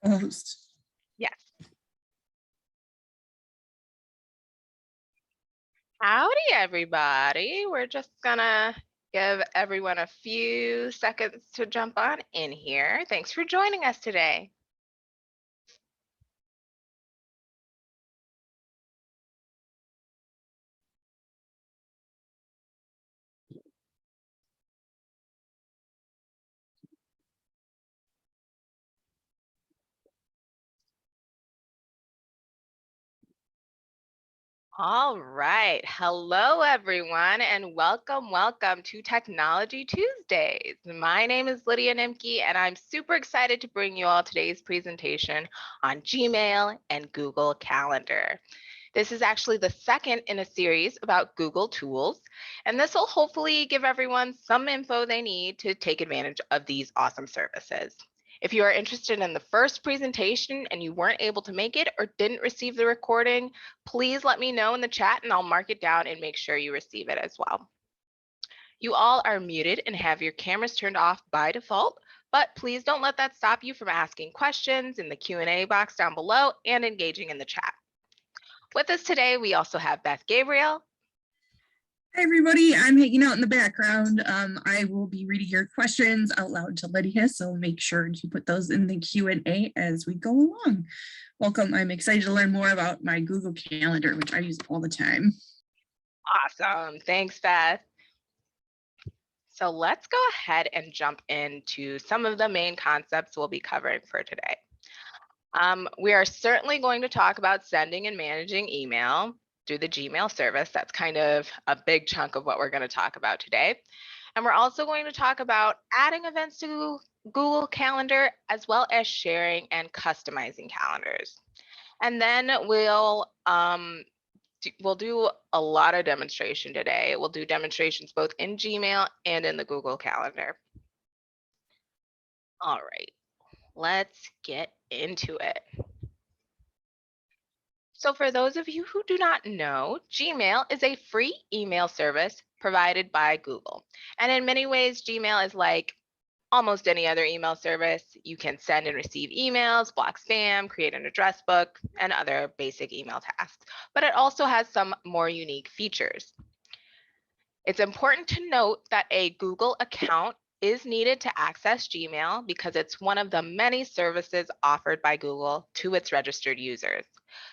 co-host. Yes. Howdy, everybody. We're just gonna give everyone a few seconds to jump on in here. Thanks for joining us today. All right. Hello, everyone, and welcome to Technology Tuesdays. My name is Lydia Nimke, and I'm super excited to bring you all today's presentation on Gmail and Google Calendar. This is actually the second in a series about Google tools, and this will hopefully give everyone some info they need to take advantage of these awesome services. If you are interested in the first presentation and you weren't able to make it or didn't receive the recording, please let me know in the chat and I'll mark it down and make sure you receive it as well. You all are muted and have your cameras turned off by default, but please don't let that stop you from asking questions in the Q&A box down below and engaging in the chat. With us today, we also have Beth Gabriel. Hi, everybody. I'm hanging out in the background. I will be reading your questions out loud to Lydia, so make sure to put those in the Q&A as we go along. Welcome. I'm excited to learn more about my Google Calendar, which I use all the time. Awesome. Thanks, Beth. So let's go ahead and jump into some of the main concepts we'll be covering for today. We are certainly going to talk about sending and managing email through the Gmail service. That's kind of a big chunk of what we're going to talk about today. And we're also going to talk about adding events to Google Calendar, as well as sharing and customizing calendars. And then we'll do a lot of demonstration today. We'll do demonstrations both in Gmail and in the Google Calendar. All right, let's get into it. So for those of you who do not know, Gmail is a free email service provided by Google. And in many ways, Gmail is like almost any other email service. You can send and receive emails, block spam, create an address book, and other basic email tasks. But it also has some more unique features. It's important to note that a Google account is needed to access Gmail because it's one of the many services offered by Google to its registered users.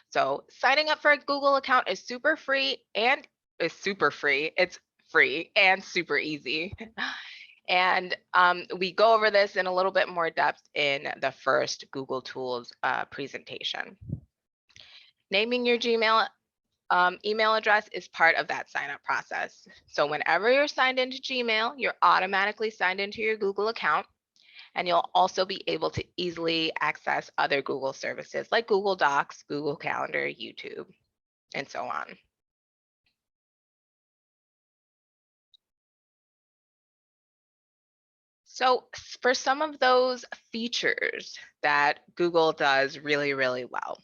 So signing up for a Google account is super free and It's free and super easy. And we go over this in a little bit more depth in the first Google Tools presentation. Naming your Gmail email address is part of that sign up process. So whenever you're signed into Gmail, you're automatically signed into your Google account, and you'll also be able to easily access other Google services like Google Docs, Google Calendar, YouTube, and so on. So for some of those features that Google does really, really well,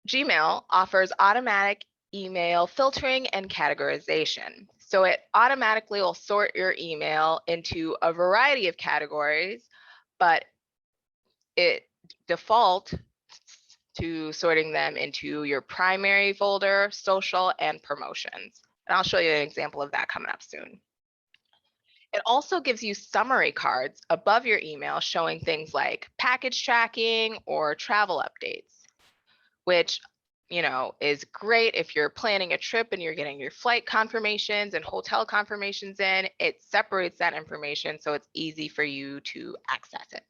Gmail offers automatic email filtering and categorization. So it automatically will sort your email into a variety of categories, but it defaults to sorting them into your primary folder, social, and promotions. And I'll show you an example of that coming up soon. It also gives you summary cards above your email showing things like package tracking or travel updates, which, you know, is great if you're planning a trip and you're getting your flight confirmations and hotel confirmations in. It separates that information so it's easy for you to access it.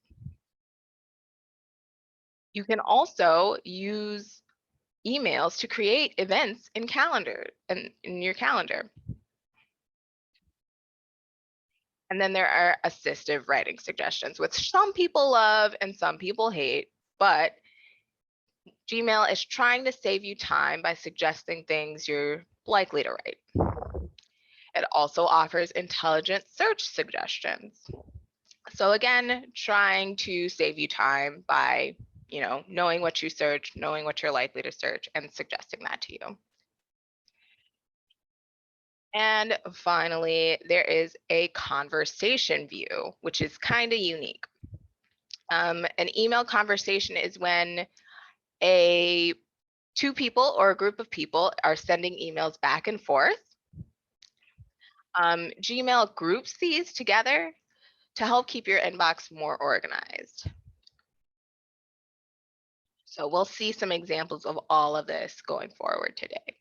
You can also use emails to create events in your calendar. And then there are assistive writing suggestions, which some people love and some people hate, but Gmail is trying to save you time by suggesting things you're likely to write. It also offers intelligent search suggestions. So again, trying to save you time by, you know, knowing what you search, knowing what you're likely to search, and suggesting that to you. And finally, there is a conversation view, which is kind of unique. An email conversation is when two people or a group of people are sending emails back and forth. Gmail groups these together to help keep your inbox more organized. So we'll see some examples of all of this going forward today.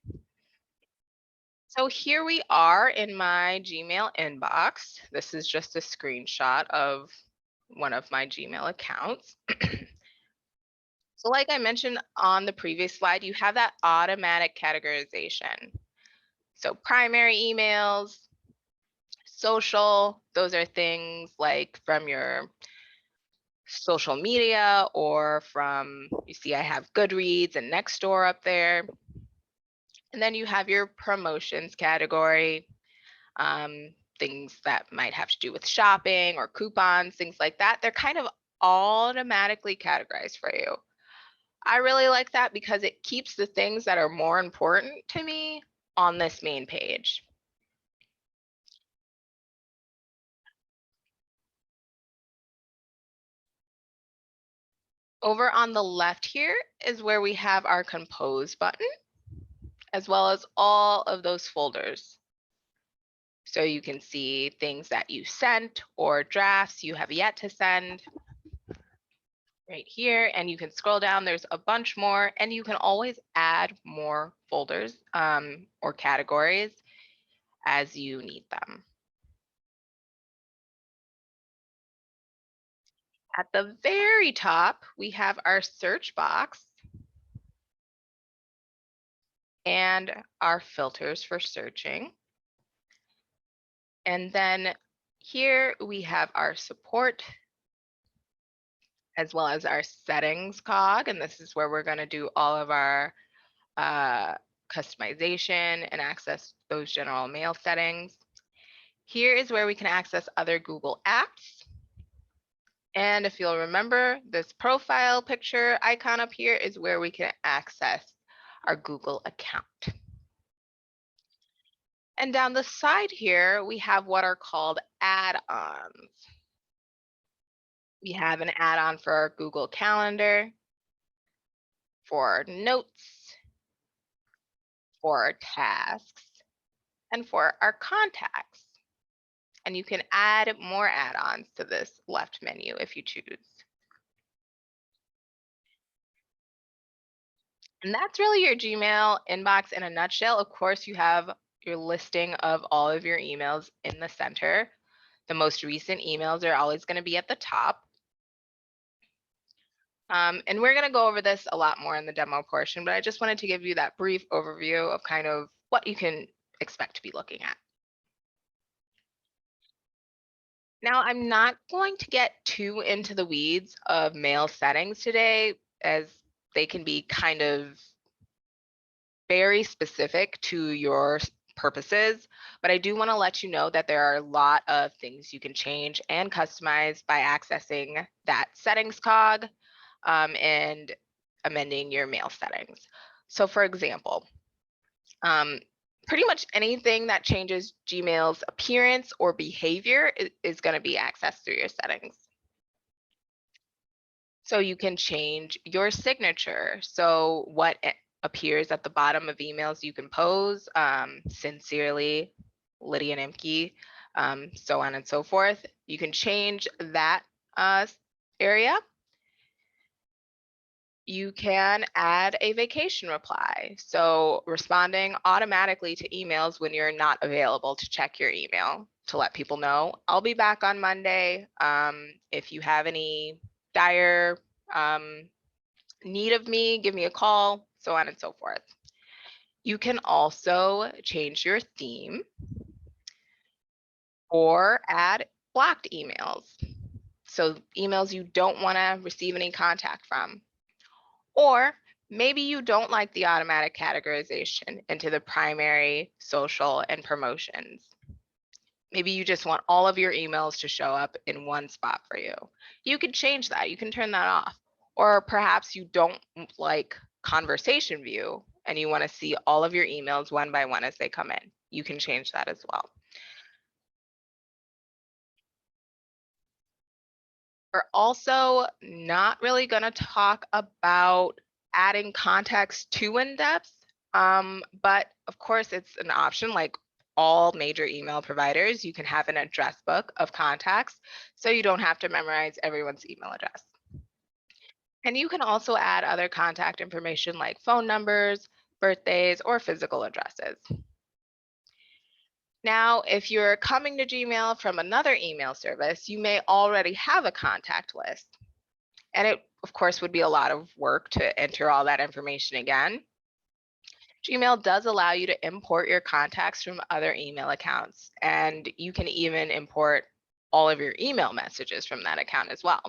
So here we are in my Gmail inbox. This is just a screenshot of one of my Gmail accounts. So like I mentioned on the previous slide, you have that automatic categorization. So primary emails, social, those are things like from your social media or from, you see I have Goodreads and Nextdoor up there. And then you have your promotions category, things that might have to do with shopping or coupons, things like that. They're kind of automatically categorized for you. I really like that because it keeps the things that are more important to me on this main page. Over on the left here is where we have our compose button, as well as all of those folders. So you can see things that you sent or drafts you have yet to send right here. And you can scroll down, there's a bunch more, and you can always add more folders or categories as you need them. At the very top, we have our search box and our filters for searching. And then here we have our support as well as our settings cog. And this is where we're going to do all of our customization and access those general mail settings. Here is where we can access other Google apps. And if you'll remember, this profile picture icon up here is where we can access our Google account. And down the side here, we have what are called add-ons. We have an add-on for our Google Calendar, for notes, for our tasks, and for our contacts. And you can add more add-ons to this left menu if you choose. And that's really your Gmail inbox in a nutshell. Of course, you have your listing of all of your emails in the center. The most recent emails are always going to be at the top. And we're going to go over this a lot more in the demo portion, but I just wanted to give you that brief overview of kind of what you can expect to be looking at. Now, I'm not going to get too into the weeds of mail settings today, as they can be kind of very specific to your purposes, but I do want to let you know that there are a lot of things you can change and customize by accessing that settings cog and amending your mail settings. So for example, pretty much anything that changes Gmail's appearance or behavior is going to be accessed through your settings. So you can change your signature. So what appears at the bottom of emails you compose, sincerely, Lydia Nimke, so on and so forth. You can change that area. You can add a vacation reply. So responding automatically to emails when you're not available to check your email to let people know, I'll be back on Monday. If you have any dire need of me, give me a call, so on and so forth. You can also change your theme or add blocked emails. So emails you don't want to receive any contact from. Or maybe you don't like the automatic categorization into the primary, social, and promotions. Maybe you just want all of your emails to show up in one spot for you. You can change that. You can turn that off. Or perhaps you don't like conversation view and you want to see all of your emails one by one as they come in. you can change that as well. We're also not really going to talk about adding context too in depth, but of course it's an option. Like all major email providers, you can have an address book of contacts, so you don't have to memorize everyone's email address. And you can also add other contact information like phone numbers, birthdays, or physical addresses. Now, if you're coming to Gmail from another email service, you may already have a contact list. And it, of course, would be a lot of work to enter all that information again. Gmail does allow you to import your contacts from other email accounts, and you can even import all of your email messages from that account as well.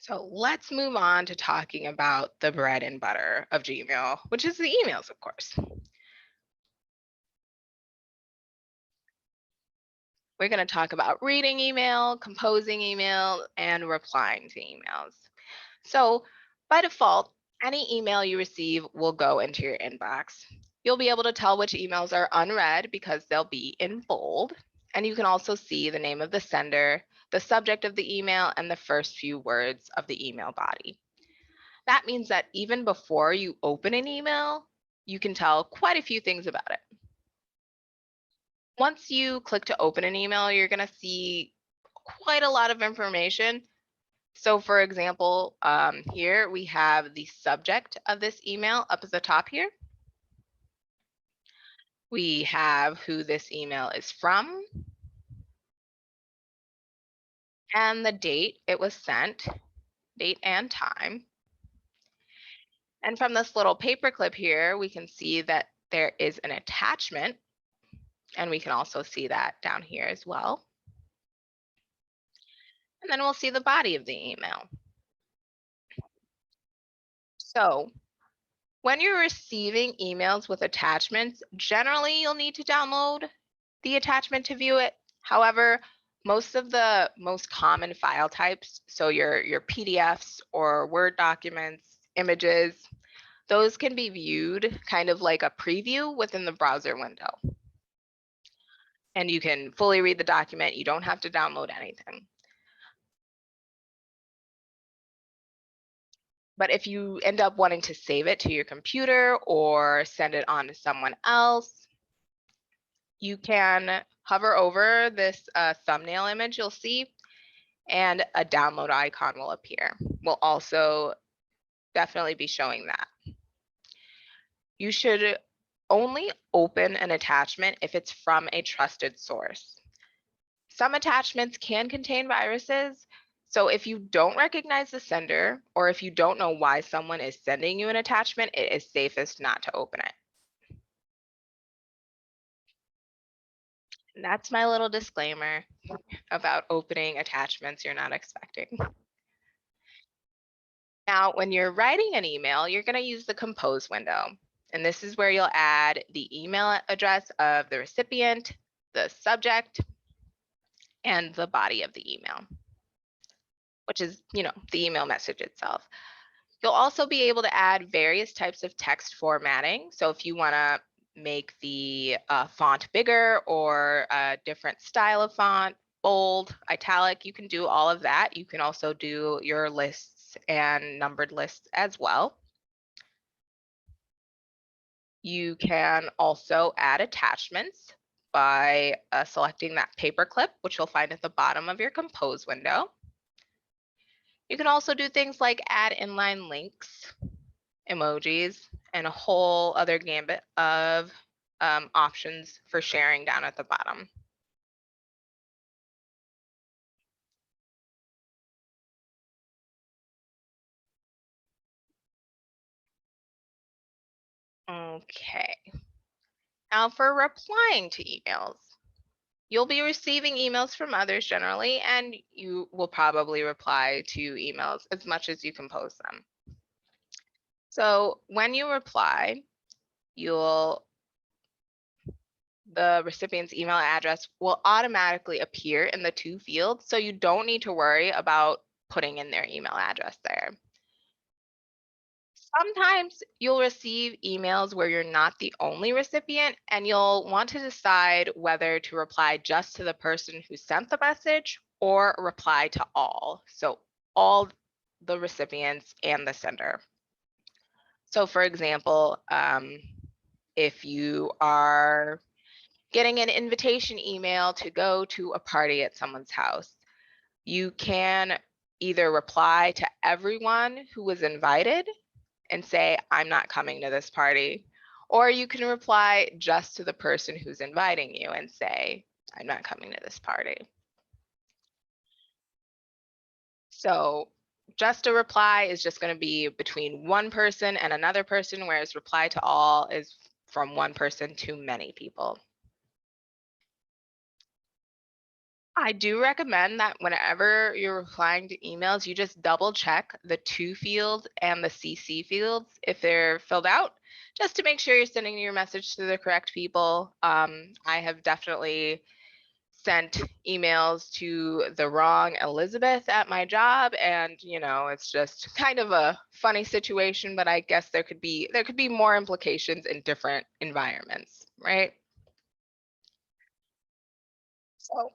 So let's move on to talking about the bread and butter of Gmail, which is the emails, of course. We're going to talk about reading email, composing email, and replying to emails. So by default, any email you receive will go into your inbox. You'll be able to tell which emails are unread because they'll be in bold. And you can also see the name of the sender, the subject of the email, and the first few words of the email body. That means that even before you open an email, you can tell quite a few things about it. Once you click to open an email, you're going to see quite a lot of information. So for example, here we have the subject of this email up at the top here. We have who this email is from and the date it was sent, date and time. And from this little paperclip here, we can see that there is an attachment, and we can also see that down here as well. And then we'll see the body of the email. So when you're receiving emails with attachments, generally you'll need to download the attachment to view it. However, most of the most common file types, so your PDFs or Word documents, images, those can be viewed kind of like a preview within the browser window. And you can fully read the document. You don't have to download anything. But if you end up wanting to save it to your computer or send it on to someone else, you can hover over this thumbnail image you'll see, and a download icon will appear. We'll also definitely be showing that. You should only open an attachment if it's from a trusted source. Some attachments can contain viruses, so if you don't recognize the sender or if you don't know why someone is sending you an attachment, it is safest not to open it. And that's my little disclaimer about opening attachments you're not expecting. Now, when you're writing an email, you're going to use the compose window. And this is where you'll add the email address of the recipient, the subject, and the body of the email, which is, the email message itself. You'll also be able to add various types of text formatting. So if you want to make the font bigger or a different style of font, bold, italic, you can do all of that. You can also do your lists and numbered lists as well. You can also add attachments by selecting that paperclip, which you'll find at the bottom of your compose window. You can also do things like add inline links, emojis, and a whole other gambit of options for sharing down at the bottom. Okay. Now for replying to emails. You'll be receiving emails from others generally, and you will probably reply to emails as much as you compose them. So when you reply, the recipient's email address will automatically appear in the to fields, so you don't need to worry about putting in their email address there. Sometimes you'll receive emails where you're not the only recipient, and you'll want to decide whether to reply just to the person who sent the message or reply to all. So all the recipients and the sender. So for example, if you are getting an invitation email to go to a party at someone's house, you can either reply to everyone who was invited and say, I'm not coming to this party. Or you can reply just to the person who's inviting you and say, I'm not coming to this party. So just a reply is just going to be between one person and another person, whereas reply to all is from one person to many people. I do recommend that whenever you're replying to emails, you just double check the to fields and the CC fields if they're filled out, just to make sure you're sending your message to the correct people. I have definitely sent emails to the wrong Elizabeth at my job, and it's just kind of a funny situation, but I guess there could be more implications in different environments, right? So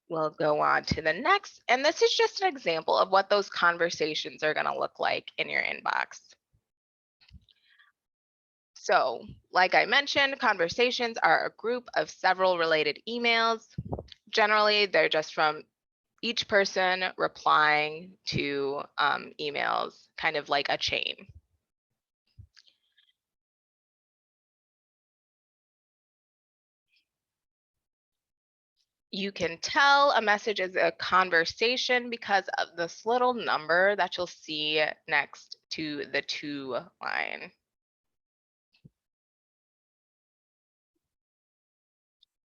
we'll go on to the next, and this is just an example of what those conversations are going to look like in your inbox. So, like I mentioned, conversations are a group of several related emails. Generally, they're just from each person replying to emails, kind of like a chain. You can tell a message is a conversation because of this little number that you'll see next to the to line.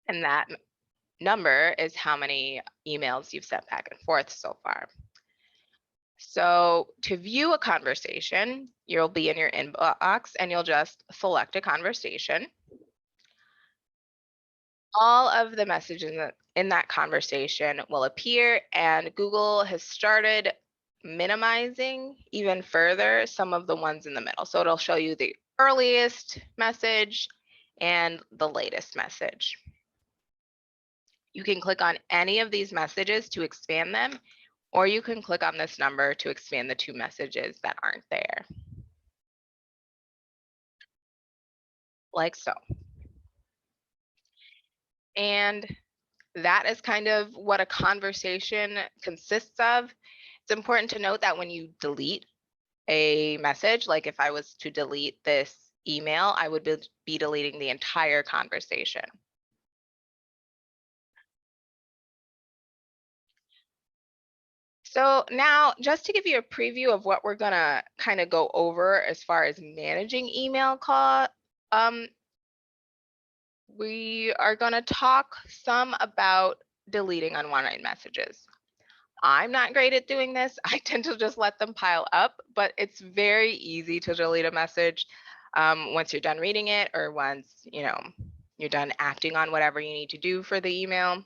And that number is how many emails you've sent back and forth so far. So to view a conversation, you'll be in your inbox and you'll just select a conversation. All of the messages in that conversation will appear, and Google has started minimizing even further some of the ones in the middle. So it'll show you the earliest message and the latest message. You can click on any of these messages to expand them, or you can click on this number to expand the two messages that aren't there. Like so. And that is kind of what a conversation consists of. It's important to note that when you delete a message, like if I was to delete this email, I would be deleting the entire conversation. So now, just to give you a preview of what we're gonna kind of go over as far as managing email call, we are gonna talk some about deleting unwanted messages. I'm not great at doing this. I tend to just let them pile up, but it's very easy to delete a message once you're done reading it, or once you're done acting on whatever you need to do for the email.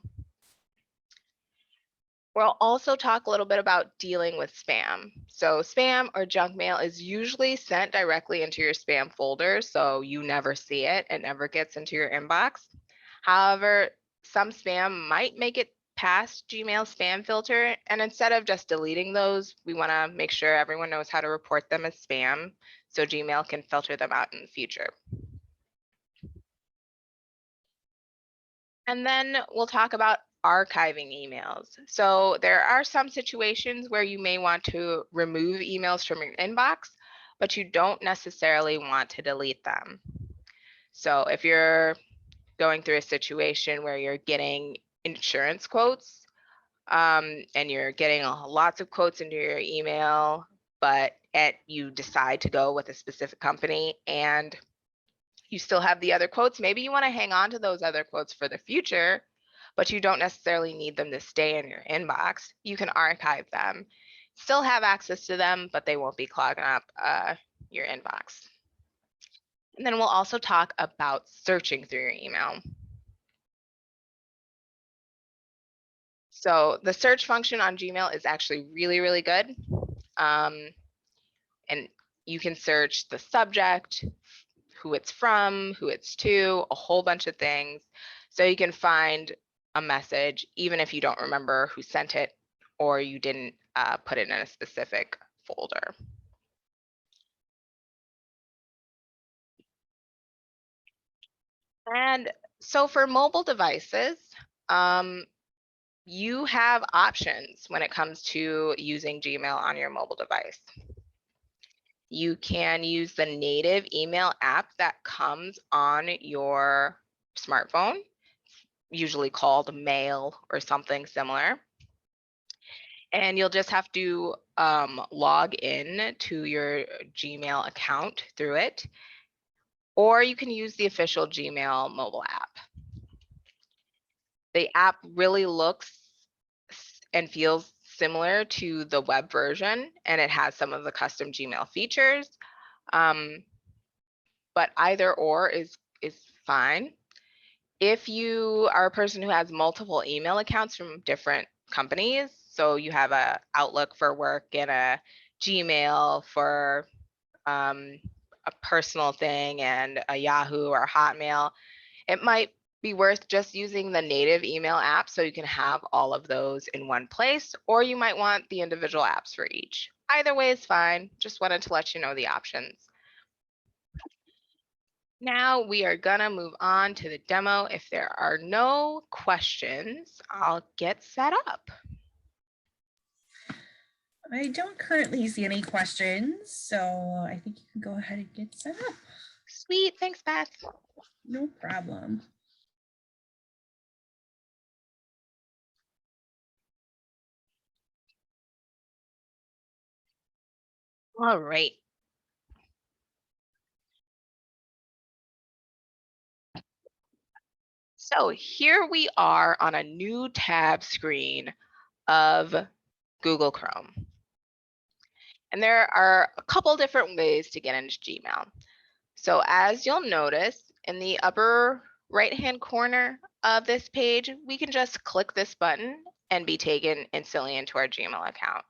We'll also talk a little bit about dealing with spam. So spam or junk mail is usually sent directly into your spam folder, so you never see it. It never gets into your inbox. However, some spam might make it past Gmail spam filter, and instead of just deleting those, we want to make sure everyone knows how to report them as spam so Gmail can filter them out in the future. And then we'll talk about archiving emails. So there are some situations where you may want to remove emails from your inbox, but you don't necessarily want to delete them. So if you're going through a situation where you're getting insurance quotes and you're getting lots of quotes into your email, but you decide to go with a specific company and you still have the other quotes, maybe you want to hang on to those other quotes for the future, but you don't necessarily need them to stay in your inbox. You can archive them, still have access to them, but they won't be clogging up your inbox. And then we'll also talk about searching through your email. So the search function on Gmail is actually really, really good. And you can search the subject, who it's from, who it's to, a whole bunch of things. So you can find a message, even if you don't remember who sent it or you didn't put it in a specific folder. And so for mobile devices, you have options when it comes to using Gmail on your mobile device. You can use the native email app that comes on your smartphone, usually called Mail or something similar. And you'll just have to log in to your Gmail account through it, or you can use the official Gmail mobile app. The app really looks and feels similar to the web version, and it has some of the custom Gmail features. But either or is fine. If you are a person who has multiple email accounts from different companies, so you have a Outlook for work and a Gmail for a personal thing and a Yahoo or Hotmail, it might be worth just using the native email app so you can have all of those in one place, or you might want the individual apps for each. Either way is fine. Just wanted to let you know the options. Now we are gonna move on to the demo. If there are no questions, I'll get set up. I don't currently see any questions, so I think you can go ahead and get set up. Sweet, thanks, Beth. No problem. All right. So here we are on a new tab screen of Google Chrome. And there are a couple different ways to get into Gmail. So as you'll notice in the upper right-hand corner of this page, we can just click this button and be taken instantly into our Gmail account.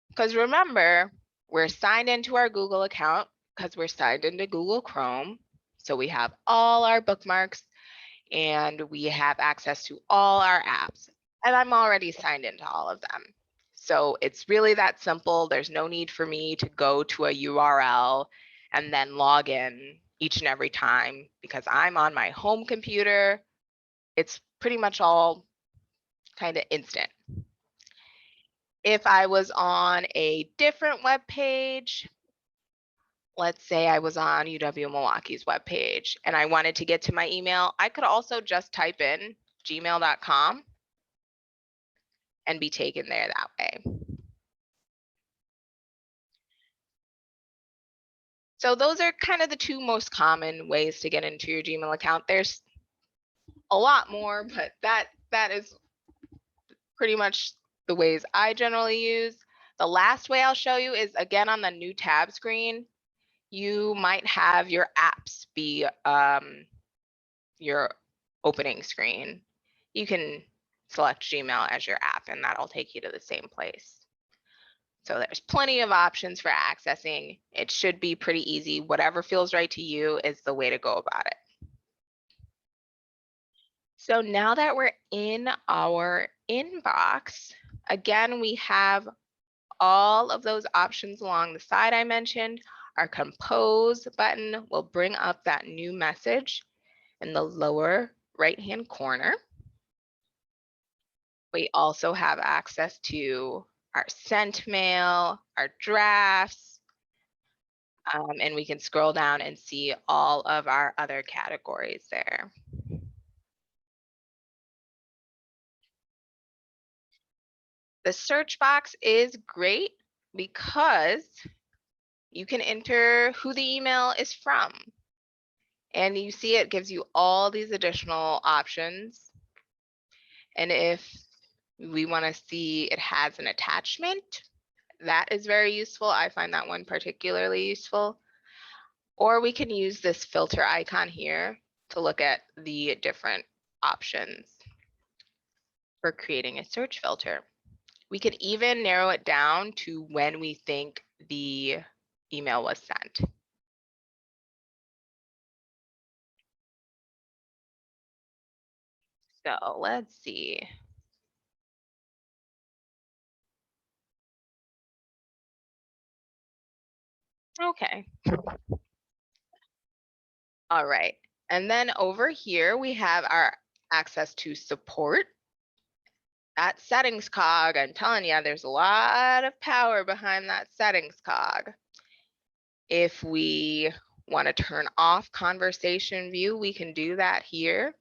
Because remember, we're signed into our Google account because we're signed into Google Chrome. So we have all our bookmarks and we have access to all our apps. And I'm already signed into all of them. So it's really that simple. There's no need for me to go to a URL and then log in each and every time because I'm on my home computer. It's pretty much all kind of instant. If I was on a different web page, let's say I was on UW Milwaukee's webpage and I wanted to get to my email, I could also just type in gmail.com and be taken there that way. So those are kind of the two most common ways to get into your Gmail account. There's a lot more, but that is pretty much the ways I generally use. The last way I'll show you is again on the new tab screen. You might have your apps be your opening screen. You can select Gmail as your app and that'll take you to the same place. So there's plenty of options for accessing. It should be pretty easy. Whatever feels right to you is the way to go about it. So now that we're in our inbox, again, we have all of those options along the side I mentioned. Our compose button will bring up that new message in the lower right-hand corner. We also have access to our sent mail, our drafts, and we can scroll down and see all of our other categories there. The search box is great because you can enter who the email is from. And you see it gives you all these additional options. And if we want to see it has an attachment, that is very useful. I find that one particularly useful. Or we can use this filter icon here to look at the different options. for creating a search filter. We could even narrow it down to when we think the email was sent. So let's see. Okay. All right. And then over here, we have our access to support. That settings cog, I'm telling you, there's a lot of power behind that settings cog. If we want to turn off conversation view, we can do that here.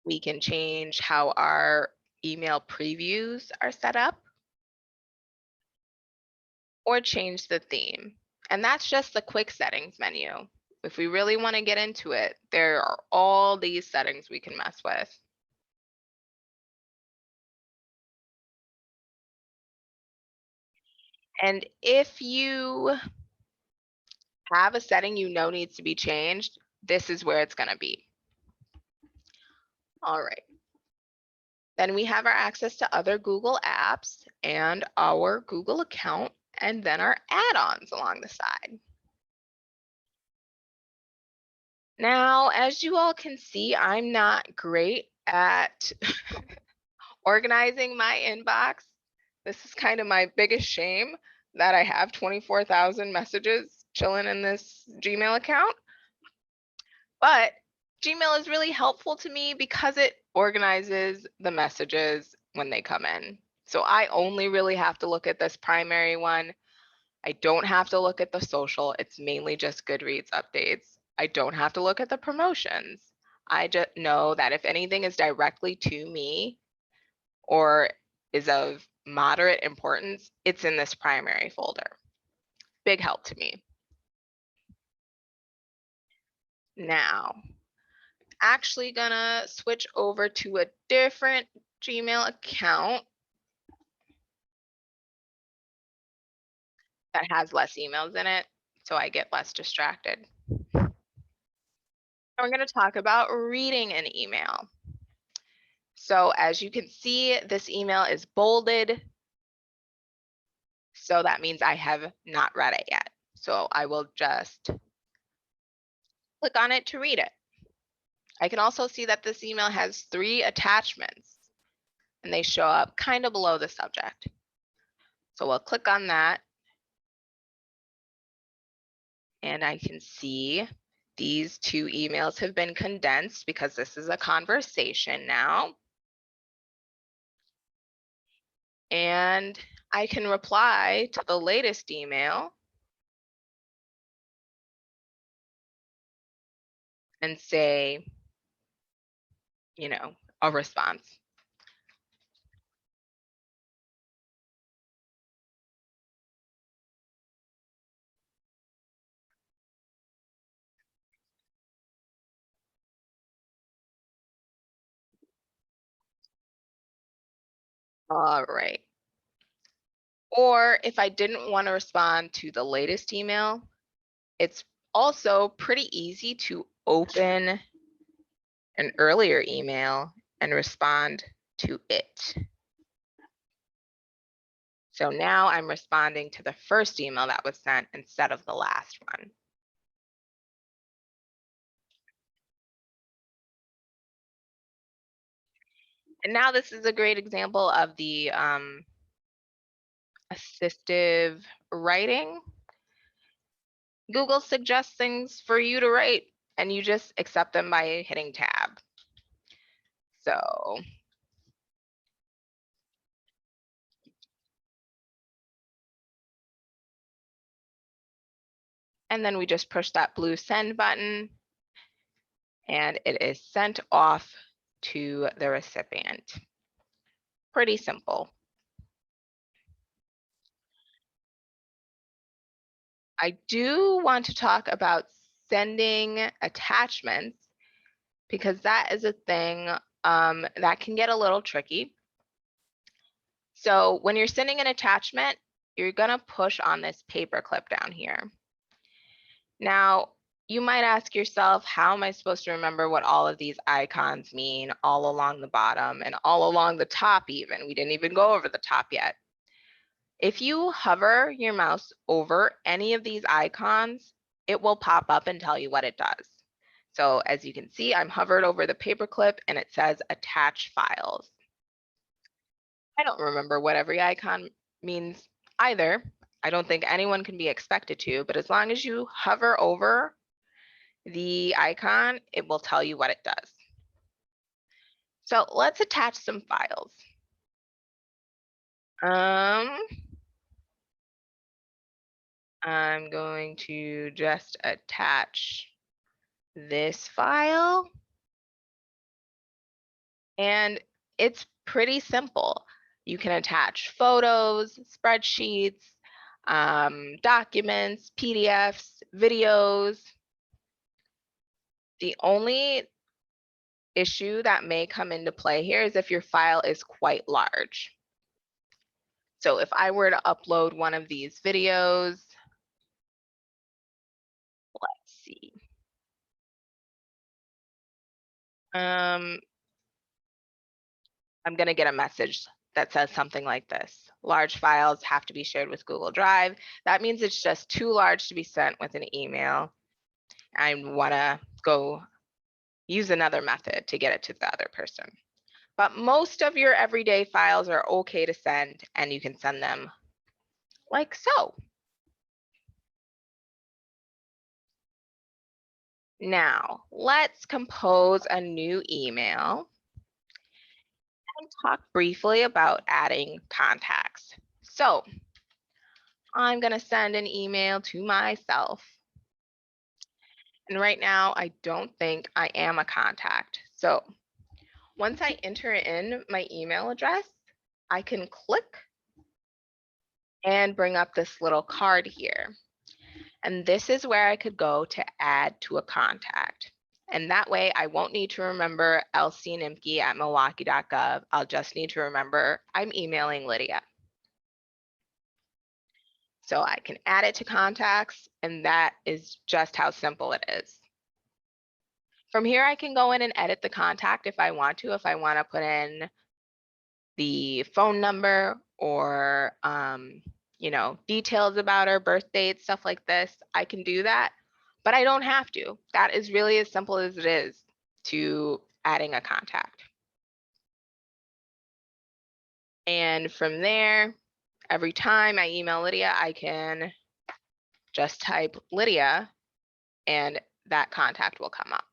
We can change how our email previews are set up or change the theme. And that's just the quick settings menu. If we really want to get into it, there are all these settings we can mess with. And if you have a setting you know needs to be changed, this is where it's going to be. All right. Then we have our access to other Google apps and our Google account, and then our add-ons along the side. Now, as you all can see, I'm not great at organizing my inbox. This is kind of my biggest shame, that I have 24,000 messages chilling in this Gmail account. But Gmail is really helpful to me because it organizes the messages when they come in. So I only really have to look at this primary one. I don't have to look at the social. It's mainly just Goodreads updates. I don't have to look at the promotions. I just know that if anything is directly to me or is of moderate importance, it's in this primary folder. Big help to me. Now, actually gonna switch over to a different Gmail account that has less emails in it, so I get less distracted. And we're gonna talk about reading an email. So as you can see, this email is bolded. So that means I have not read it yet. So I will just click on it to read it. I can also see that this email has 3 attachments and they show up kind of below the subject. So we'll click on that and I can see these 2 emails have been condensed because this is a conversation now. And I can reply to the latest email and say, you know, a response. All right. Or if I didn't want to respond to the latest email, it's also pretty easy to open an earlier email and respond to it. So now I'm responding to the first email that was sent instead of the last one. And now this is a great example of the assistive writing. Google suggests things for you to write and you just accept them by hitting tab. So and then we just push that blue send button and it is sent off to the recipient. Pretty simple. I do want to talk about sending attachments because that is a thing that can get a little tricky. So when you're sending an attachment, you're gonna push on this paper clip down here. Now, You might ask yourself, how am I supposed to remember what all of these icons mean all along the bottom and all along the top even? We didn't even go over the top yet. If you hover your mouse over any of these icons, it will pop up and tell you what it does. So as you can see, I'm hovered over the paperclip and it says attach files. I don't remember what every icon means either. I don't think anyone can be expected to, but as long as you hover over the icon, it will tell you what it does. So let's attach some files. I'm going to just attach this file. And it's pretty simple. You can attach photos, spreadsheets, documents, PDFs, videos. The only issue that may come into play here is if your file is quite large. So if I were to upload one of these videos, let's see. I'm going to get a message that says something like this. Large files have to be shared with Google Drive. That means it's just too large to be sent with an email. I want to go use another method to get it to the other person. But most of your everyday files are okay to send, and you can send them like so. Now, let's compose a new email and talk briefly about adding contacts. So I'm going to send an email to myself. And right now, I don't think I am a contact. So once I enter in my email address, I can click and bring up this little card here. And this is where I could go to add to a contact. And that way I won't need to remember lcnimke@milwaukee.gov. I'll just need to remember I'm emailing Lydia. So I can add it to contacts, and that is just how simple it is. From here, I can go in and edit the contact if I want to. If I want to put in the phone number or details about her birth date, stuff like this, I can do that, but I don't have to. That is really as simple as it is to adding a contact. And from there, every time I email Lydia, I can just type Lydia and that contact will come up.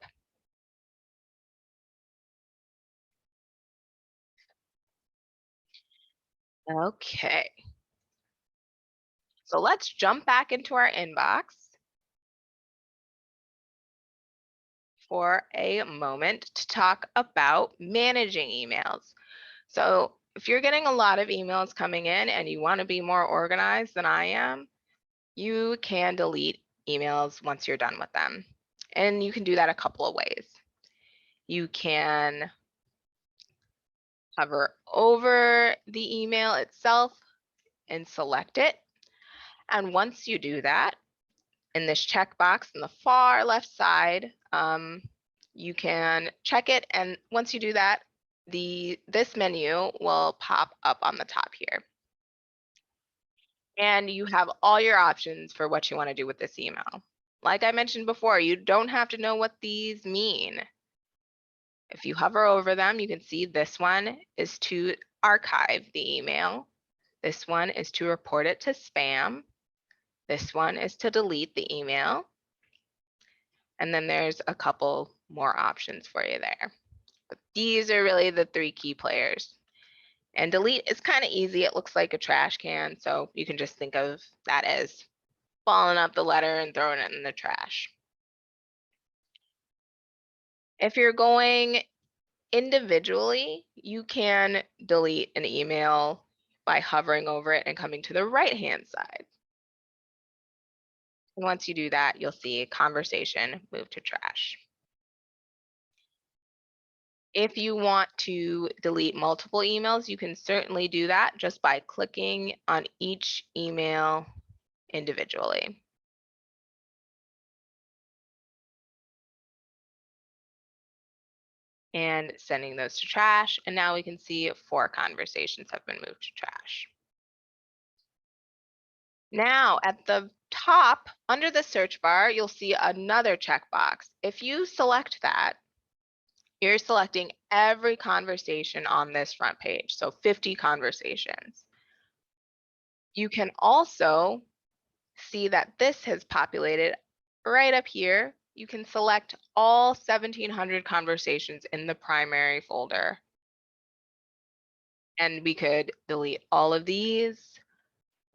Okay. So let's jump back into our inbox for a moment to talk about managing emails. So if you're getting a lot of emails coming in and you want to be more organized than I am, you can delete emails once you're done with them. And you can do that a couple of ways. You can hover over the email itself and select it. And once you do that, in this checkbox in the far left side, you can check it. And once you do that, this menu will pop up on the top here. And you have all your options for what you want to do with this email. Like I mentioned before, you don't have to know what these mean. If you hover over them, you can see this one is to archive the email. This one is to report it to spam. This one is to delete the email. And then there's a couple more options for you there. But these are really the three key players. And delete is kind of easy. It looks like a trash can, so you can just think of that as balling up the letter and throwing it in the trash. If you're going individually, you can delete an email by hovering over it and coming to the right-hand side. And once you do that, you'll see conversation move to trash. If you want to delete multiple emails, you can certainly do that just by clicking on each email individually. and sending those to trash. And now we can see 4 conversations have been moved to trash. Now at the top under the search bar, you'll see another checkbox. If you select that, you're selecting every conversation on this front page, so 50 conversations. You can also see that this has populated right up here. You can select all 1,700 conversations in the primary folder. And we could delete all of these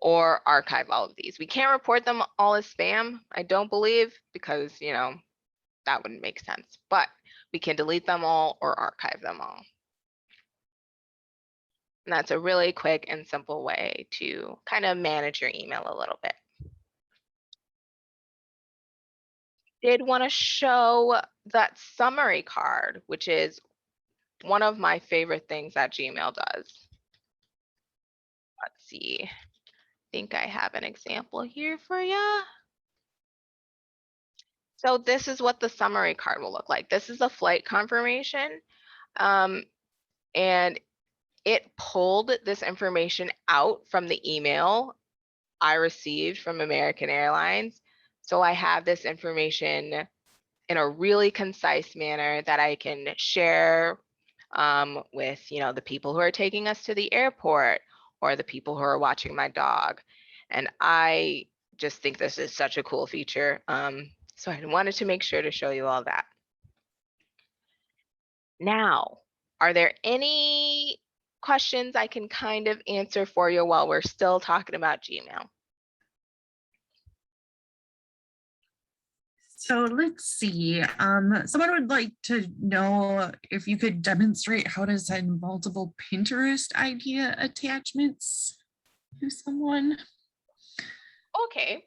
or archive all of these. We can't report them all as spam, I don't believe, because, that wouldn't make sense. But we can delete them all or archive them all. And that's a really quick and simple way to kind of manage your email a little bit. Did want to show that summary card, which is one of my favorite things that Gmail does. Let's see. I think I have an example here for you. So this is what the summary card will look like. This is a flight confirmation. And it pulled this information out from the email I received from American Airlines. So I have this information in a really concise manner that I can share with the people who are taking us to the airport or the people who are watching my dog. And I just think this is such a cool feature. So I wanted to make sure to show you all that. Now, are there any questions I can kind of answer for you while we're still talking about Gmail? So let's see. Someone would like to know if you could demonstrate how to send multiple Pinterest idea attachments to someone. Okay.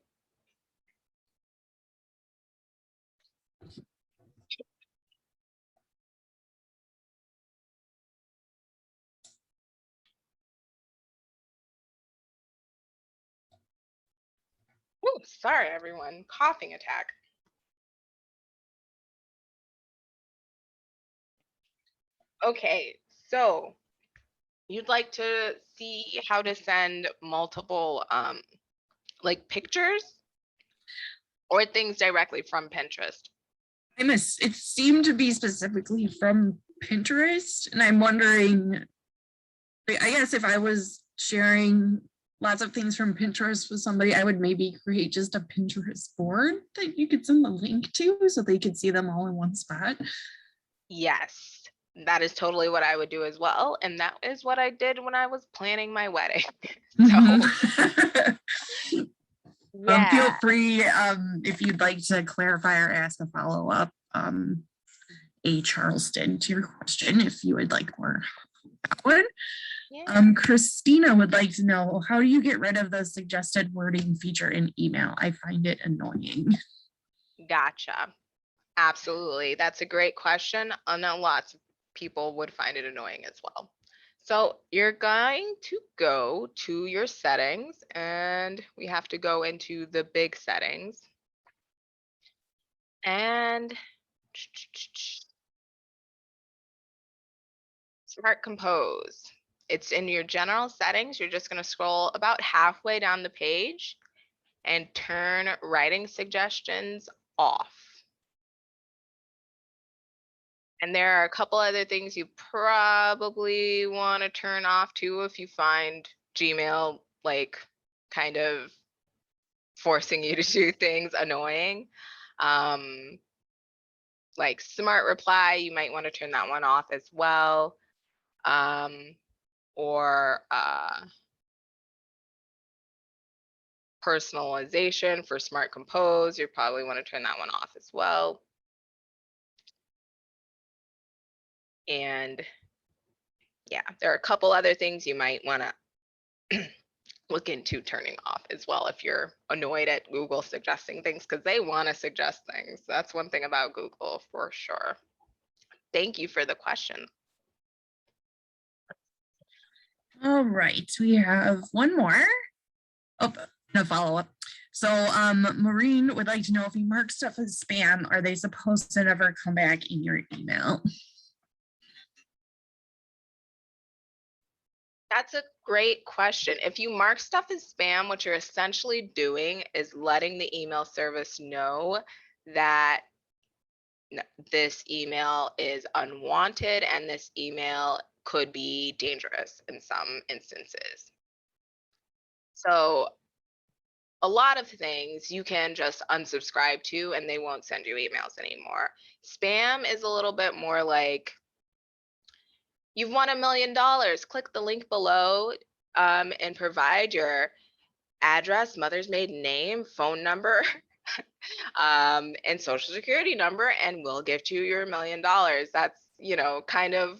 Oh, sorry, everyone. Coughing attack. Okay, so you'd like to see how to send multiple like pictures or things directly from Pinterest? It seemed to be specifically from Pinterest, and I'm wondering, I guess if I was sharing lots of things from Pinterest with somebody, I would maybe create just a Pinterest board that you could send the link to so they could see them all in one spot. Yes, that is totally what I would do as well. And that is what I did when I was planning my wedding. So yeah. Feel free if you'd like to clarify or ask a follow-up, A. Charleston, to your question, if you would like more. That one. Yeah. Christina would like to know, how do you get rid of the suggested wording feature in email? I find it annoying. Gotcha. Absolutely. That's a great question. I know lots of people would find it annoying as well. So you're going to go to your settings, and we have to go into the big settings. And Smart Compose. It's in your general settings. You're just going to scroll about halfway down the page and turn writing suggestions off. And there are a couple other things you probably want to turn off too if you find Gmail like kind of forcing you to do things annoying. Like Smart Reply, you might want to turn that one off as well. Or personalization for Smart Compose, you probably want to turn that one off as well. And yeah, there are a couple other things you might want to look into turning off as well if you're annoyed at Google suggesting things, because they want to suggest things. That's one thing about Google for sure. Thank you for the question. All right, we have one more. Oh, a follow-up. So Maureen would like to know, if you mark stuff as spam, are they supposed to never come back in your email? That's a great question. If you mark stuff as spam, what you're essentially doing is letting the email service know that this email is unwanted and this email could be dangerous in some instances. So a lot of things you can just unsubscribe to and they won't send you emails anymore. Spam is a little bit more like, you've won $1 million. Click the link below and provide your address, mother's maiden name, phone number, and social security number, and we'll gift you your $1 million. That's, kind of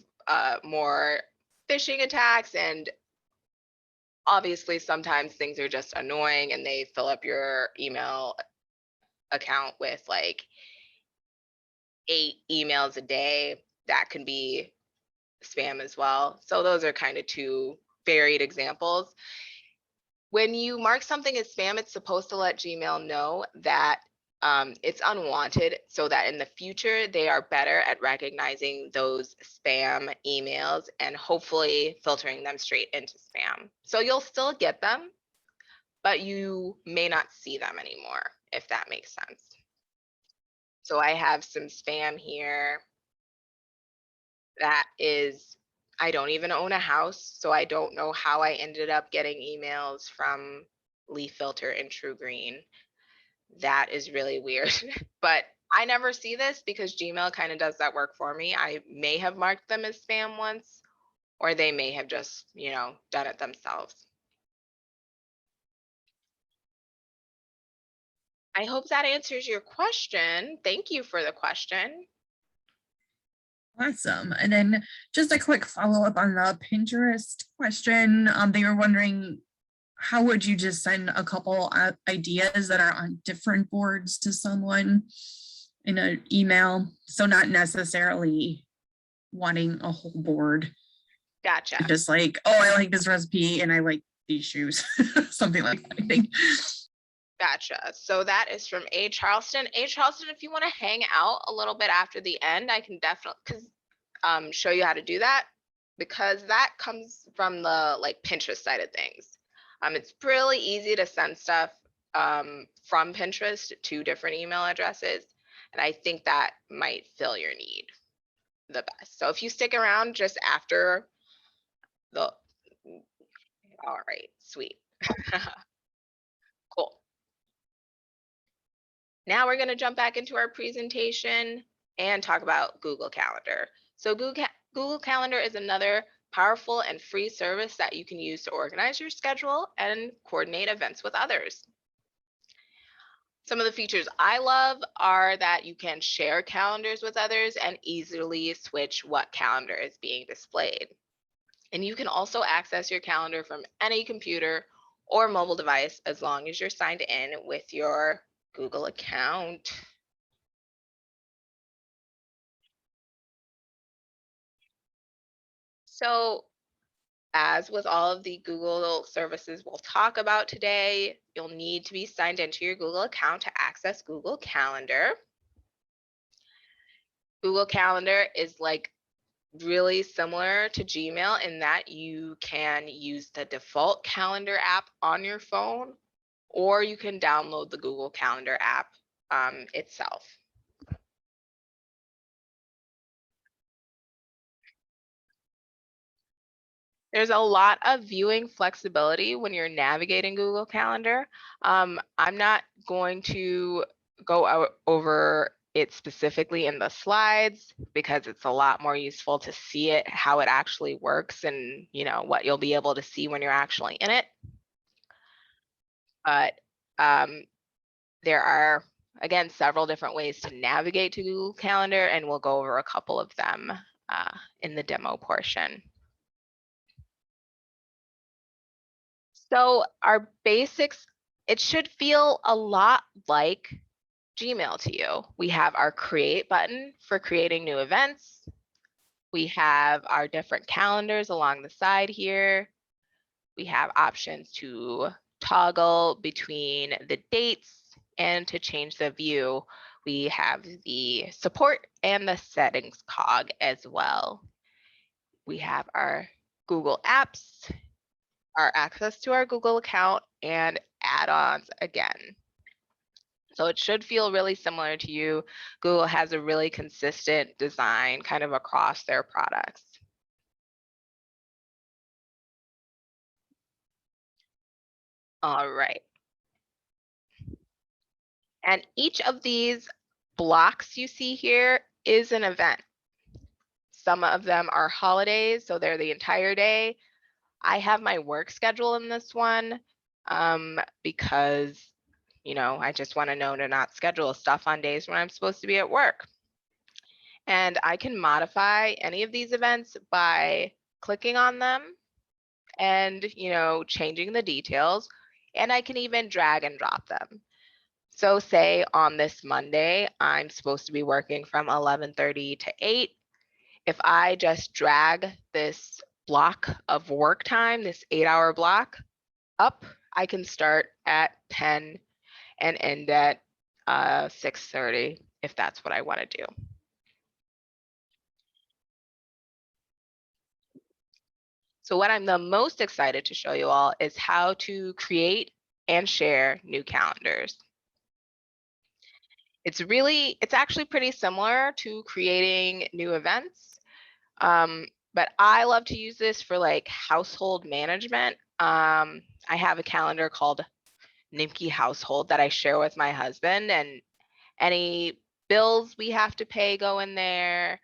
more phishing attacks. And obviously, sometimes things are just annoying and they fill up your email account with like 8 emails a day. That can be spam as well. So those are kind of two varied examples. When you mark something as spam, it's supposed to let Gmail know that it's unwanted so that in the future they are better at recognizing those spam emails and hopefully filtering them straight into spam. So you'll still get them, but you may not see them anymore, if that makes sense. So I have some spam here that is, I don't even own a house, so I don't know how I ended up getting emails from Leaf Filter and True Green. That is really weird. But I never see this because Gmail kind of does that work for me. I may have marked them as spam once, or they may have just, done it themselves. I hope that answers your question. Thank you for the question. Awesome. And then just a quick follow-up on the Pinterest question. They were wondering, how would you just send a couple ideas that are on different boards to someone in an email? So not necessarily wanting a whole board. Gotcha. Just like, oh, I like this recipe and I like these shoes. Something like that, I think. Gotcha. So that is from A. Charleston. A. Charleston, if you want to hang out a little bit after the end, I can definitely show you how to do that, because that comes from the Pinterest side of things. It's really easy to send stuff from Pinterest to different email addresses, and I think that might fill your need the best. So if you stick around just after the, all right, sweet. Cool. Now we're going to jump back into our presentation and talk about Google Calendar. So Google Calendar is another powerful and free service that you can use to organize your schedule and coordinate events with others. Some of the features I love are that you can share calendars with others and easily switch what calendar is being displayed. And you can also access your calendar from any computer or mobile device as long as you're signed in with your Google account. So, as with all of the Google services we'll talk about today, you'll need to be signed into your Google account to access Google Calendar. Google Calendar is really similar to Gmail in that you can use the default calendar app on your phone, or you can download the Google Calendar app itself. There's a lot of viewing flexibility when you're navigating Google Calendar. I'm not going to go over it specifically in the slides because it's a lot more useful to see it, how it actually works, and what you'll be able to see when you're actually in it. But there are, again, several different ways to navigate to Google Calendar, and we'll go over a couple of them in the demo portion. So our basics, it should feel a lot like Gmail to you. We have our create button for creating new events. We have our different calendars along the side here. We have options to toggle between the dates and to change the view. We have the support and the settings cog as well. We have our Google Apps, our access to our Google account, and add-ons again. So it should feel really similar to you. Google has a really consistent design kind of across their products. All right. And each of these blocks you see here is an event. Some of them are holidays, so they're the entire day. I have my work schedule in this one because, I just want to know to not schedule stuff on days when I'm supposed to be at work. And I can modify any of these events by clicking on them and, changing the details. And I can even drag and drop them. So say on this Monday, I'm supposed to be working from 11:30 to 8. If I just drag this block of work time, this 8-hour block up, I can start at 10 and end at 6:30 if that's what I want to do. So what I'm the most excited to show you all is how to create and share new calendars. It's actually pretty similar to creating new events. But I love to use this for like household management. I have a calendar called Nimki Household that I share with my husband, and any bills we have to pay go in there.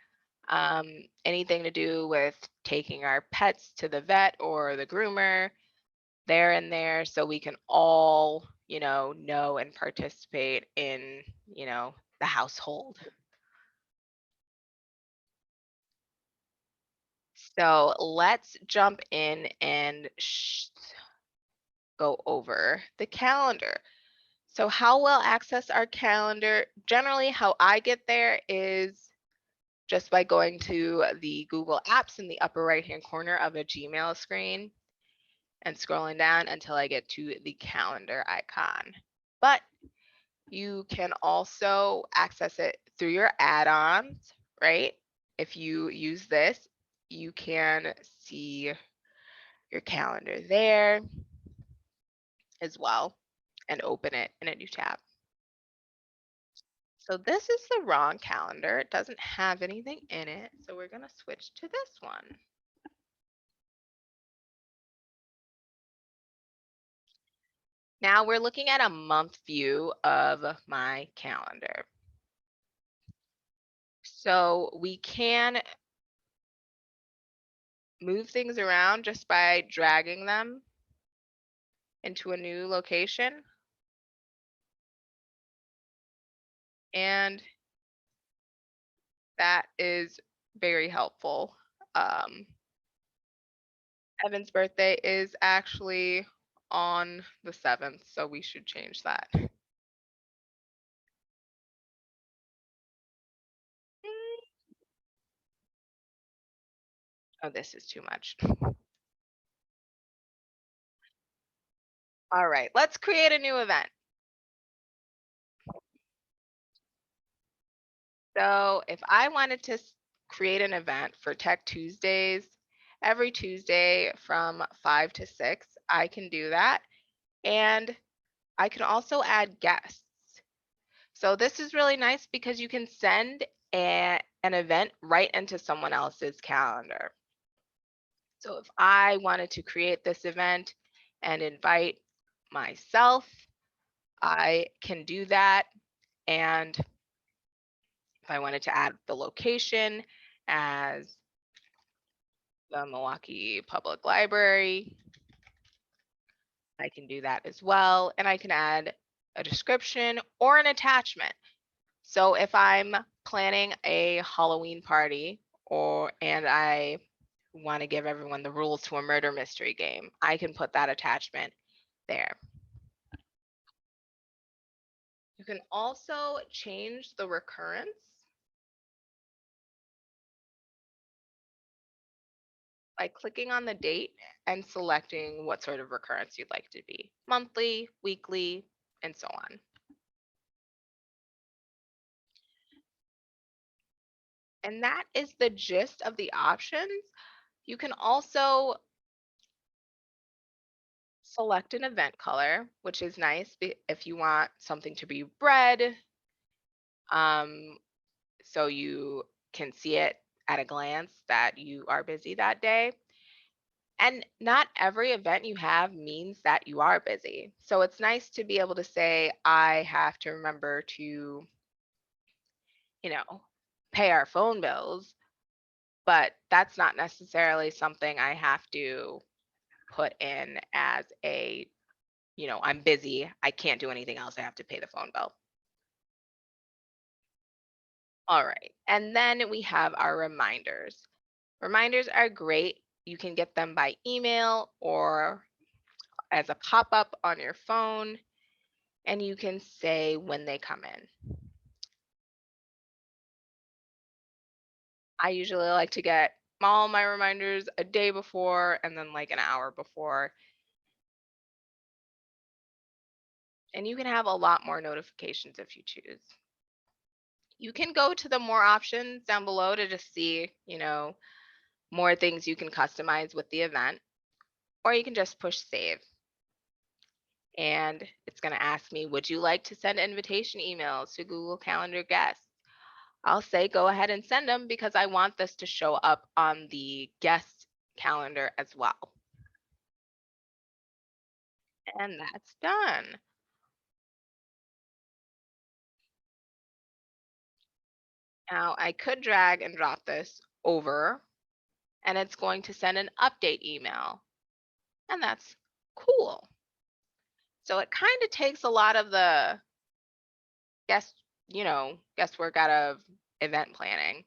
Anything to do with taking our pets to the vet or the groomer, they're in there so we can all, know and participate in, the household. So let's jump in and go over the calendar. So how we'll access our calendar, generally how I get there is just by going to the Google Apps in the upper right-hand corner of a Gmail screen and scrolling down until I get to the calendar icon. But you can also access it through your add-ons, right? If you use this, you can see your calendar there as well and open it in a new tab. So this is the wrong calendar. It doesn't have anything in it. So we're going to switch to this one. Now we're looking at a month view of my calendar. So we can move things around just by dragging them into a new location. And that is very helpful. Evan's birthday is actually on the 7th, so we should change that. Oh, this is too much. All right, let's create a new event. So if I wanted to create an event for Tech Tuesdays, every Tuesday from 5 to 6, I can do that. And I can also add guests. So this is really nice because you can send an event right into someone else's calendar. So if I wanted to create this event and invite myself, I can do that. And if I wanted to add the location as the Milwaukee Public Library, I can do that as well. And I can add a description or an attachment. So if I'm planning a Halloween party and I want to give everyone the rules to a murder mystery game, I can put that attachment there. You can also change the recurrence by clicking on the date and selecting what sort of recurrence you'd like to be, monthly, weekly, and so on. And that is the gist of the options. You can also select an event color, which is nice if you want something to be red, um, so you can see it at a glance that you are busy that day. And not every event you have means that you are busy. So it's nice to be able to say, I have to remember to, you know, pay our phone bills, but that's not necessarily something I have to put in as a, I'm busy. I can't do anything else. I have to pay the phone bill. All right. And then we have our reminders. Reminders are great. You can get them by email or as a pop up on your phone, and you can say when they come in. I usually like to get all my reminders a day before and then like an hour before. And you can have a lot more notifications if you choose. You can go to the more options down below to just see, more things you can customize with the event, or you can just push save. And it's going to ask me, would you like to send invitation emails to Google Calendar guests? I'll say go ahead and send them because I want this to show up on the guest calendar as well. And that's done. Now I could drag and drop this over and it's going to send an update email. And that's cool. So it kind of takes a lot of the guess, guesswork out of event planning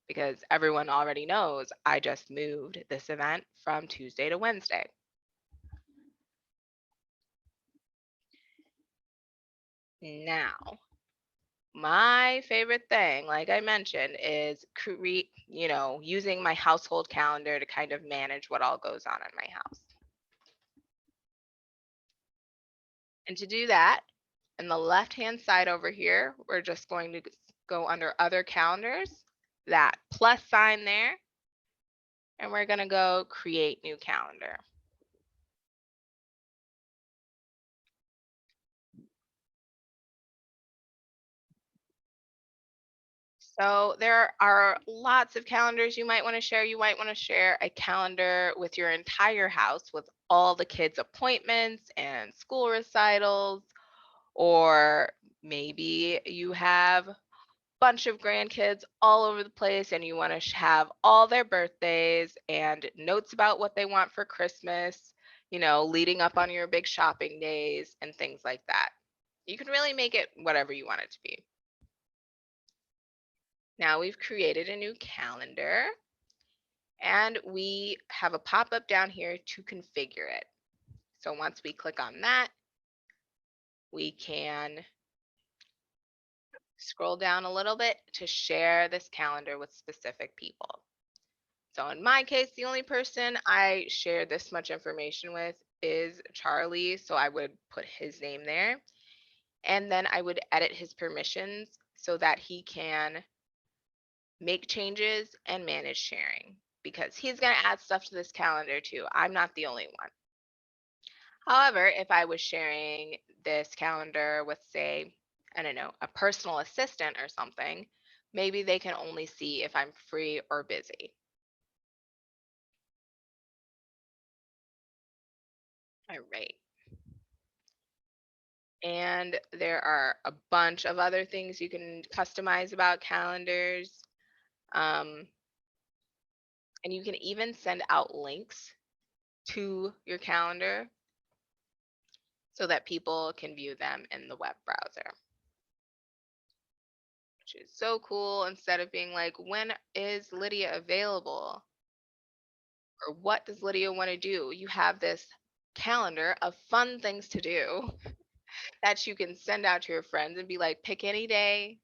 because everyone already knows I just moved this event from Tuesday to Wednesday. Now, my favorite thing, like I mentioned, is using my household calendar to kind of manage what all goes on in my house. And to do that, in the left-hand side over here, we're just going to go under other calendars, that plus sign there, and we're going to go create new calendar. So there are lots of calendars you might want to share. You might want to share a calendar with your entire house with all the kids' appointments and school recitals, or maybe you have a bunch of grandkids all over the place and you want to have all their birthdays and notes about what they want for Christmas, leading up on your big shopping days and things like that. You can really make it whatever you want it to be. Now we've created a new calendar and we have a pop-up down here to configure it. So once we click on that, we can scroll down a little bit to share this calendar with specific people. So in my case, the only person I share this much information with is Charlie. So I would put his name there. And then I would edit his permissions so that he can make changes and manage sharing because he's going to add stuff to this calendar too. I'm not the only one. However, if I was sharing this calendar with, say, I don't know, a personal assistant or something, maybe they can only see if I'm free or busy. All right. And there are a bunch of other things you can customize about calendars. Um, and you can even send out links to your calendar so that people can view them in the web browser, which is so cool. Instead of being like, when is Lydia available? Or what does Lydia want to do? You have this calendar of fun things to do that you can send out to your friends and be like, pick any day.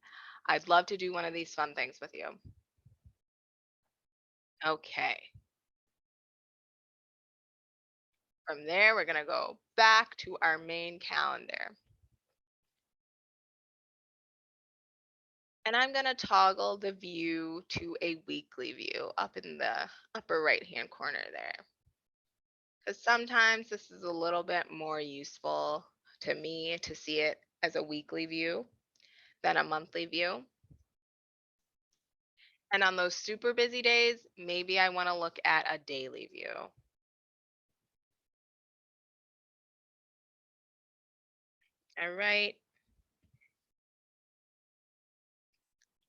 I'd love to do one of these fun things with you. Okay. From there, we're going to go back to our main calendar. And I'm going to toggle the view to a weekly view up in the upper right-hand corner there. Because sometimes this is a little bit more useful to me to see it as a weekly view than a monthly view. And on those super busy days, maybe I want to look at a daily view. All right.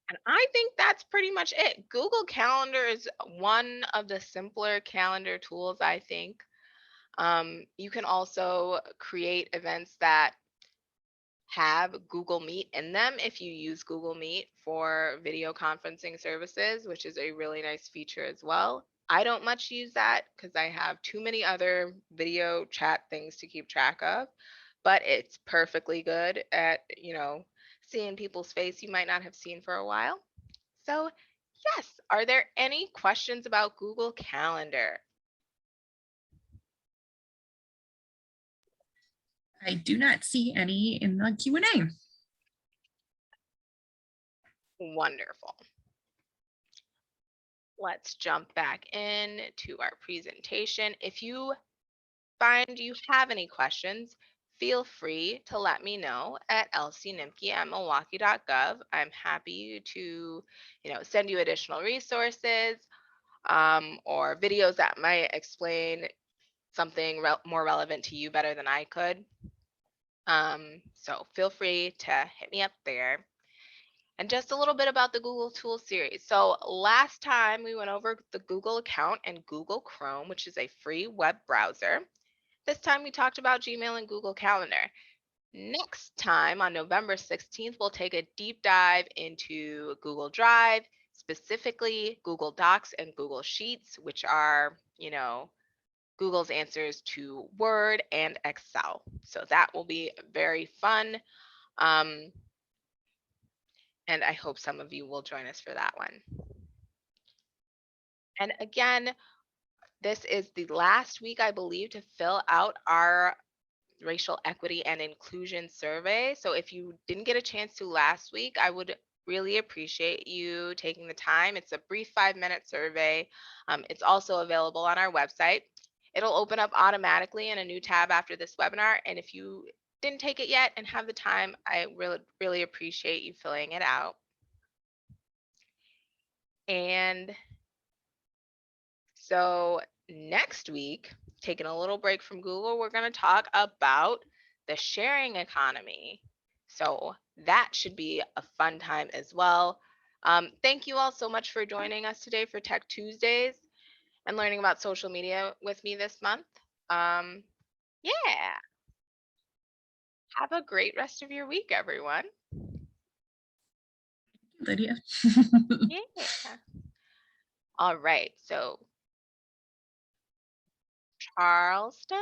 And I think that's pretty much it. Google Calendar is one of the simpler calendar tools, I think. You can also create events that have Google Meet in them if you use Google Meet for video conferencing services, which is a really nice feature as well. I don't much use that because I have too many other video chat things to keep track of, but it's perfectly good at, seeing people's face you might not have seen for a while. So, yes, are there any questions about Google Calendar? I do not see any in the Q&A. Wonderful. Let's jump back in to our presentation. If you find you have any questions, feel free to let me know at lcnimke@milwaukee.gov. I'm happy to, send you additional resources or videos that might explain something more relevant to you better than I could. So feel free to hit me up there. And just a little bit about the Google Tools series. So last time we went over the Google account and Google Chrome, which is a free web browser. This time we talked about Gmail and Google Calendar. Next time on November 16th, we'll take a deep dive into Google Drive, specifically Google Docs and Google Sheets, which are, Google's answers to Word and Excel. So that will be very fun. And I hope some of you will join us for that one. And again, this is the last week, I believe, to fill out our racial equity and inclusion survey. So if you didn't get a chance to last week, I would really appreciate you taking the time. It's a brief 5-minute survey. It's also available on our website. It'll open up automatically in a new tab after this webinar. And if you didn't take it yet and have the time, I really appreciate you filling it out. And so next week, taking a little break from Google, we're going to talk about the sharing economy. So that should be a fun time as well. Thank you all so much for joining us today for Tech Tuesdays and learning about social media with me this month. Yeah, have a great rest of your week, everyone. Lydia. Yeah. All right, so Charleston,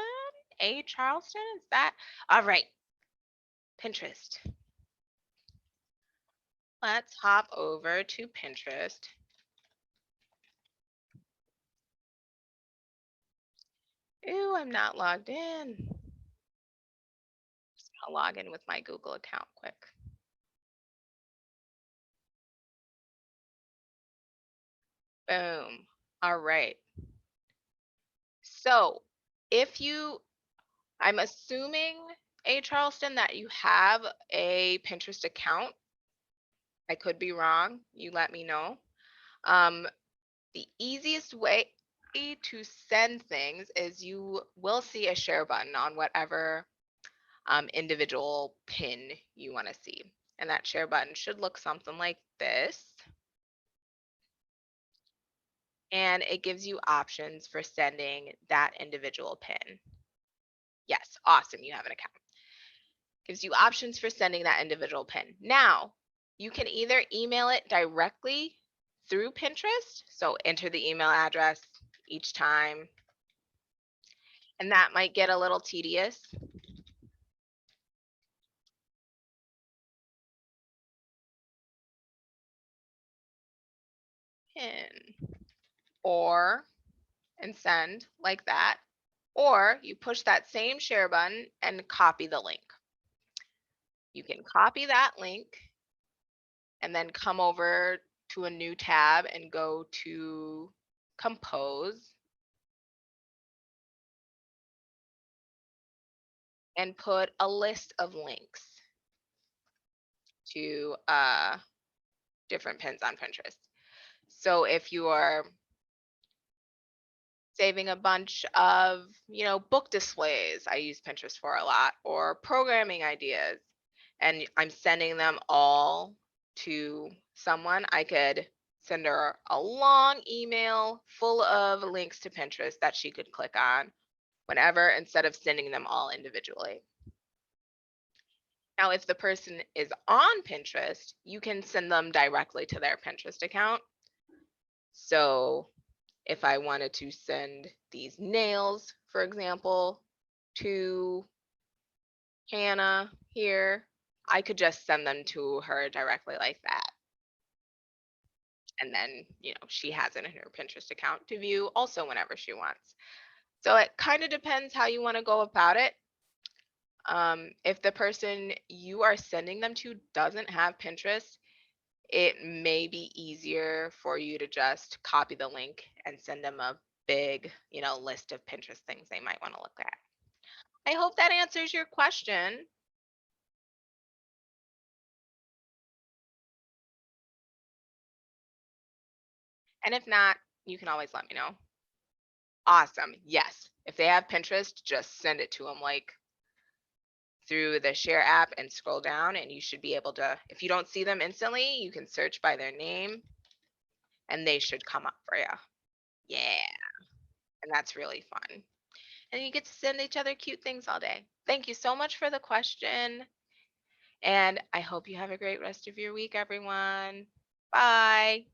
Charleston, is that? All right, Pinterest. Let's hop over to Pinterest. Ooh, I'm not logged in. Just gonna log in with my Google account quick. Boom. All right. So I'm assuming, Charleston, that you have a Pinterest account. I could be wrong. You let me know. The easiest way to send things is you will see a share button on whatever individual pin you want to see. And that share button should look something like this. And it gives you options for sending that individual pin. Yes, awesome, you have an account. Gives you options for sending that individual pin. Now, you can either email it directly through Pinterest, so enter the email address each time, and that might get a little tedious. Pin and send like that, or you push that same share button and copy the link. You can copy that link and then come over to a new tab and go to compose and put a list of links to different pins on Pinterest. So if you are saving a bunch of, book displays, I use Pinterest for a lot, or programming ideas, and I'm sending them all to someone, I could send her a long email full of links to Pinterest that she could click on whenever, instead of sending them all individually. Now, if the person is on Pinterest, you can send them directly to their Pinterest account. So if I wanted to send these nails, for example, to Hannah here, I could just send them to her directly like that. And then, she has it in her Pinterest account to view also whenever she wants. So it kind of depends how you want to go about it. If the person you are sending them to doesn't have Pinterest, it may be easier for you to just copy the link and send them a big, list of Pinterest things they might want to look at. I hope that answers your question. And if not, you can always let me know. Awesome. Yes. If they have Pinterest, just send it to them like through the share app and scroll down, and you should be able to, if you don't see them instantly, you can search by their name and they should come up for you. Yeah. And that's really fun. And you get to send each other cute things all day. Thank you so much for the question. And I hope you have a great rest of your week, everyone. Bye.